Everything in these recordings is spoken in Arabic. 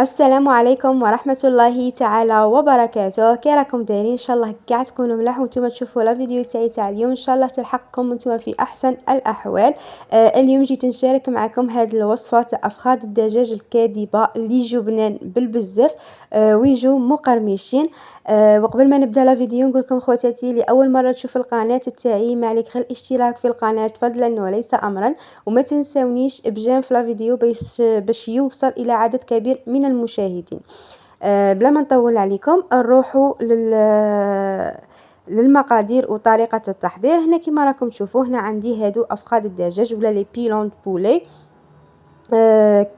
السلام عليكم ورحمة الله تعالى وبركاته. كي راكم دايرين؟ ان شاء الله كاع تكونوا ملاح وانتم تشوفوا لا فيديو تاع اليوم، ان شاء الله تلحقكم وانتم في احسن الاحوال. اليوم جيت نشارك معكم هذه الوصفه تاع افخاذ الدجاج الكاذبه اللي يجوا بنان بالبزاف، ويجوا مقرمشين. وقبل ما نبدا لا فيديو نقول لكم خواتاتي اللي اول مره تشوف القناه تاعي، ما عليك غير الاشتراك في القناه فضلا وليس امرا، وما تنسونيش بجيم في لا فيديو باش يوصل الى عدد كبير من المشاهدين. بلا ما نطول عليكم نروحوا للمقادير وطريقه التحضير. هنا كما راكم تشوفوا، هنا عندي هادو افخاذ الدجاج ولا لي بيلون بولي.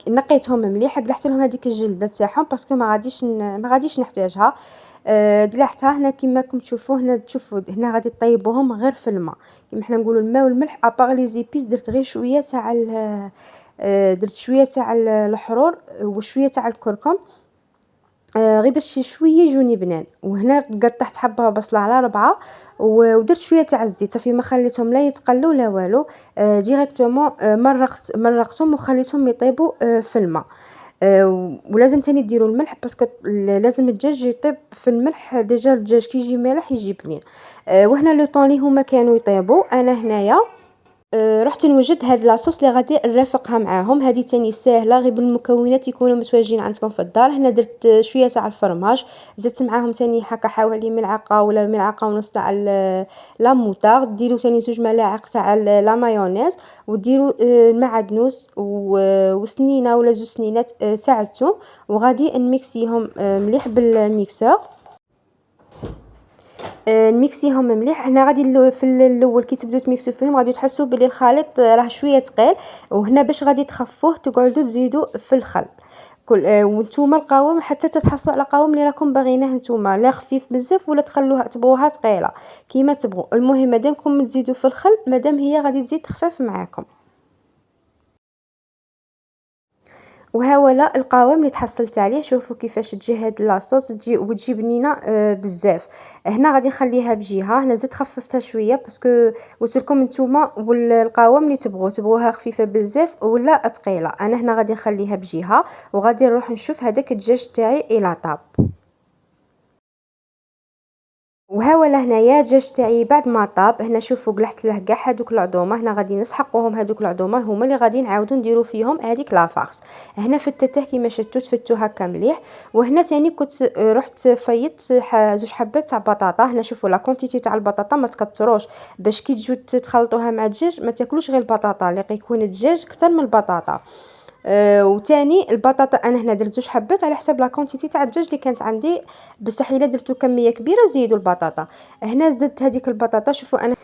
نقيتهم مليح، قلعت لهم هذيك الجلده تاعهم باسكو ما غاديش نحتاجها. قلعتها. هنا كما راكم تشوفوا، هنا تشوفوا هنا غادي طيبوهم غير في الماء كما حنا نقولوا الماء والملح. ابار لي زيبيس درت غير شويه تاع درت شويه تاع الحرور وشويه تاع الكركم، غير باش شويه يجوني بنان. وهنا قطعت حبه بصله على ربعه ودرت شويه تاع الزيت، صافي ما خليتهم لا يتقلوا لا والو. ديريكتومون مرقتهم وخليتهم يطيبوا في الماء. ولازم تاني ديروا الملح باسكو لازم الدجاج يطيب في الملح. ديجا الدجاج كي يجي مالح يجي بنين. وهنا لو طون لي هما كانوا يطيبوا، انا هنايا رحت نوجد هاد لاصوص اللي غادي نرافقها معاهم. هذه تاني ساهله غير بالمكونات يكونوا متواجدين عندكم في الدار. هنا درت شويه تاع الفرماج، زدت معاهم تاني هكا حوالي ملعقه ولا ملعقه ونص تاع لا موطارد. ديروا تاني 2 ملاعق تاع لا مايونيز، وديروا معدنوس وسنينه ولا 2 سنينات تاع الثوم، وغادي نميكسيهم مليح بالميكسور. نميكسيهم مليح. هنا غادي في الاول كي تبداو تميكسيو فيهم غادي تحسوا بلي الخليط راه شويه ثقيل، وهنا باش غادي تخفوه تقعدوا تزيدوا في الخل كل. وانتم القوام حتى تتحصلوا على قوام اللي راكم باغينه نتوما، لا خفيف بزاف ولا تبغوها ثقيله كيما تبغوا. المهم مادامكم تزيدوا في الخل، مادام هي غادي تزيد تخفف معاكم. وها هو القوام اللي تحصلت عليه. شوفوا كيفاش تجي هاد لاصوص وتجي بنينه بزاف. هنا غادي نخليها بجهه. هنا زدت خففتها شويه باسكو قلت لكم نتوما والقوام اللي تبغوها خفيفه بزاف ولا ثقيله. انا هنا غادي نخليها بجهه وغادي نروح نشوف هذاك الدجاج تاعي الى طاب. وها هو هنايا الدجاج تاعي بعد ما طاب. هنا شوفوا قلعت له كاع هذوك العظومه. هنا غادي نسحقوهم، هذوك العظومه هما اللي غادي نعاودو نديرو فيهم هذيك لافارس. هنا فتته كيما شفتوا تفتو هكا مليح. وهنا تاني كنت رحت فيضت 2 حبات تاع بطاطا. هنا شوفوا لا كونتيتي تاع البطاطا ما تكثروش باش كي تجوا تخلطوها مع الدجاج ما تاكلوش غير البطاطا، اللي يكون الدجاج اكثر من البطاطا. وتاني البطاطا انا هنا درت 2 حبات على حساب لا كونتيتي تاع الدجاج اللي كانت عندي، بصح الا درتو كميه كبيره زيدوا البطاطا. هنا زدت هذيك البطاطا. شوفوا انا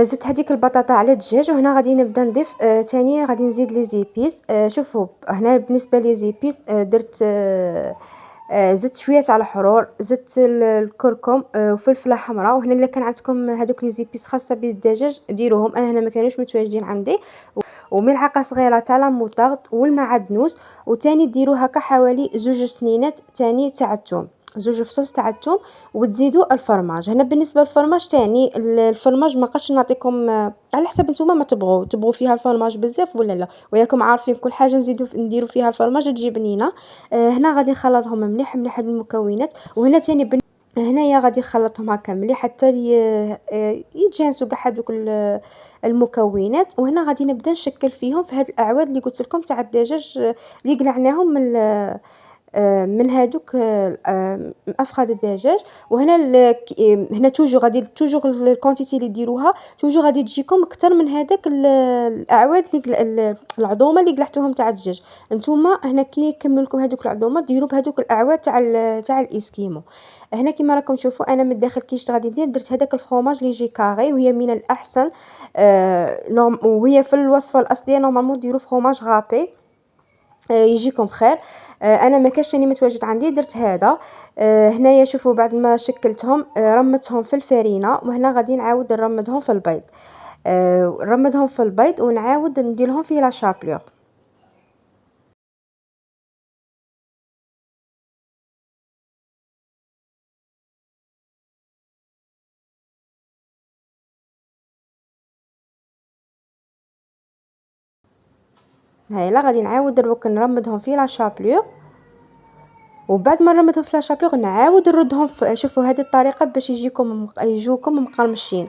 زدت هذيك البطاطا على الدجاج. وهنا غادي نبدا نضيف تاني غادي نزيد لي زيبيس. شوفوا هنا بالنسبه لي زيبيس درت زدت شويه تاع الحرور، زدت الكركم وفلفله حمراء. وهنا الا كان عندكم هذوك لي زيبيس خاصه بالدجاج ديروهم، انا هنا ما كانوش متواجدين عندي. وملعقه صغيره تاع لا موطارد والمعدنوس. وتاني ديروا هكا حوالي 2 سنينات تاني تاع الثوم، 2 فصوص تاع الثوم. وتزيدوا الفرماج. هنا بالنسبه للفرماج تاني الفرماج ما قدش نعطيكم على حسب نتوما ما تبغوا فيها الفرماج بزاف ولا لا. وياكم عارفين كل حاجه نديروا فيها الفرماج تجي بنينه. هنا غادي نخلطهم مليح مليح هاد المكونات. وهنا تاني هنايا غادي نخلطهم هكا مليح حتى يتجانسوا كاع هذوك المكونات. وهنا غادي نبدا نشكل فيهم في هاد الاعواد اللي قلت لكم تاع الدجاج اللي قلعناهم من هادوك افخاذ الدجاج. وهنا هنا توجور الكونتيتي اللي ديروها توجور غادي تجيكم اكثر من هذاك الاعواد العظومه اللي قلعتوهم تاع الدجاج. نتوما هنا كي يكملوا لكم هذوك العظومه ديروا بهذوك الاعواد تاع الاسكيمو. هنا كما راكم تشوفوا انا من الداخل كيش غادي ندير درت هذاك الفرomاج اللي يجي كاري، وهي من الاحسن. وهي في الوصفه الاصليه نورمالمون ديروا فرomاج غابي يجيكم خير. انا ما كانش راني متواجد عندي درت هذا. هنايا شوفوا بعد ما شكلتهم رمتهم في الفرينه. وهنا غادي نعاود نرمدهم في البيض. نرمدهم في البيض ونعاود نديرهم في لا شابلور. هايلا غادي نعاود دروك نرمدهم في لا شابلور. وبعد ما نرمدهم في لاشابيغ نعاود نردهم شوفوا هذه الطريقة باش يجوكم مقرمشين.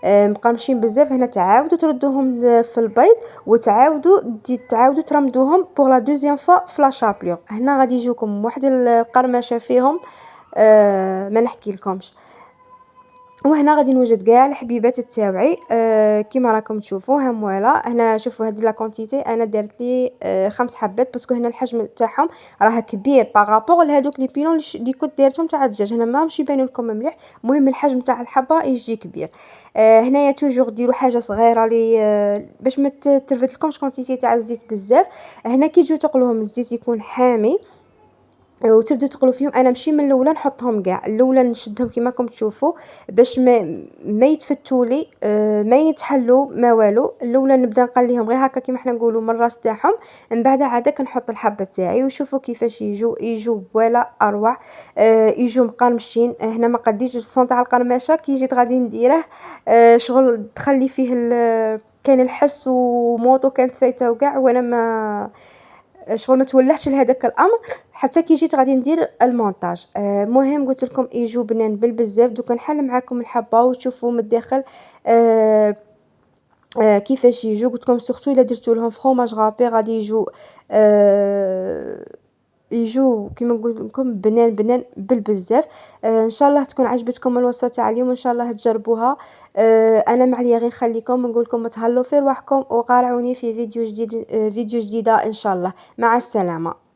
مقرمشين بزاف. هنا تعاودوا تردوهم في البيض وتعاودوا تعاودوا ترمدوهم بوغ لا دوزيام فوا في لاشابيغ. هنا غادي يجوكم واحد القرمشه فيهم ما نحكي لكمش. وهنا غادي نوجد كاع الحبيبات تاوعي كيما راكم تشوفوا. ها فوالا هنا شوفوا هذه لا كونتيتي انا درت لي 5 حبات باسكو هنا الحجم تاعهم راه كبير بارابور لهذوك لي بيلون اللي كنت دايرتهم تاع الدجاج. هنا ما باش يبانوا لكم مليح. المهم الحجم تاع الحبه يجي كبير. هنايا توجور ديروا حاجه صغيره لي باش ما ترفد لكمش كونتيتي تاع الزيت بزاف. هنا كي تجيو تقلوهم الزيت يكون حامي وتبداو تقلوا فيهم. انا ماشي من الاولى نحطهم كاع، الاولى نشدهم كيما راكم تشوفوا باش ما يتفتوا لي ما يتحلوا ما والو. الاولى نبدا نقليهم غير هكا كيما حنا نقولوا من الراس تاعهم، من بعد عاد كنحط الحبه تاعي وشوفوا كيفاش يجوا ولا اروع. يجوا مقرمشين. هنا ما قديش الصون تاع القرمشه كي جيت غادي نديره شغل تخلي فيه كاين الحس وموطو كانت فايته وكاع وانا ما شغل ما تولهش لهذاك الامر حتى كي جيت غادي ندير المونتاج. مهم قلت لكم يجوا بنان بزاف. دوك نحل معكم الحبه وتشوفوا من الداخل كيفاش يجوا. قلت لكم سورتو الا درتو لهم فرomاج غابي غادي يجوا يجوا كيما نقول لكم بنان بزاف. ان شاء الله تكون عجبتكم الوصفه تاع اليوم وان شاء الله تجربوها. انا ما عليا غير نخليكم نقول لكم تهلاو في رواحكم وقارعوني في فيديو جديده ان شاء الله. مع السلامه.